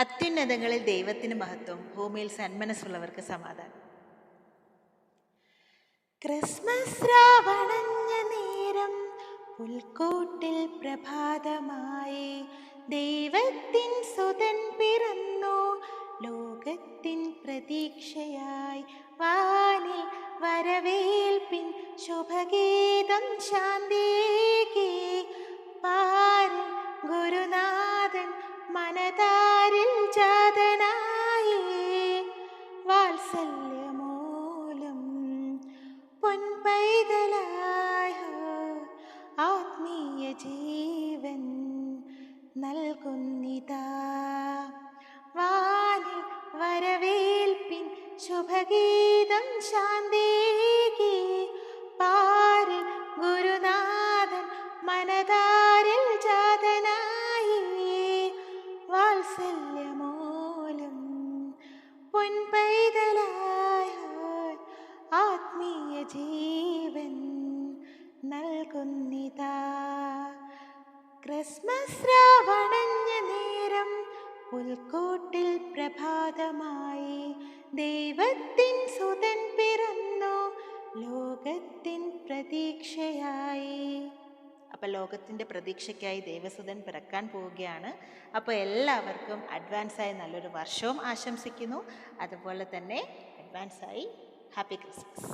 അത്യുന്നതങ്ങളിൽ ദൈവത്തിന് മഹത്വം, ഭൂമിയിൽ സന്മനസ്സുള്ളവർക്ക് സമാധാനം. ക്രിസ്മസ് രാവണഞ്ഞ നേരം പുൽക്കൂട്ടിൽ പ്രഭാതമായി, ദൈവത്തിൻ സുതൻ പിറന്നു ലോകത്തിൻ പ്രതീക്ഷയായി. വാനിൽ വരവേൽപ്പിൻ ശുഭഗീതം ശാന്തിയേകി, പാരിൽ ഗുരുനാഥൻ മനതാരിൽ ജാതനായി. വാത്സല്യമൂലം പൊൻപൈതലായ ആത്മീയ ജീവൻ നൽകുന്നിതാ. വാനിൽ വരവേൽപ്പിൻ ശുഭഗീതം ശാന്തിയേകി, പാരിൽ ഗുരുനാഥൻ മനതാരിൽ ജാതനായി. വാത്സല്യമൂലം പൊൻപൈതലായ ആത്മീയ ജീവൻ നൽകുന്നിതാ. ക്രിസ്മസ് രാവണഞ്ഞ നേരം പുൽക്കൂട്ടിൽ പ്രഭാതമായി, ദൈവത്തിൻ സുതൻ പിറന്നു ലോകത്തിൻ പ്രതീക്ഷയായി. അപ്പോൾ ലോകത്തിൻ്റെ പ്രതീക്ഷയ്ക്കായി ദൈവസുതൻ പിറക്കാൻ പോവുകയാണ്. അപ്പോൾ എല്ലാവർക്കും അഡ്വാൻസായി നല്ലൊരു വർഷവും ആശംസിക്കുന്നു. അതുപോലെ തന്നെ അഡ്വാൻസായി ഹാപ്പി ക്രിസ്മസ്.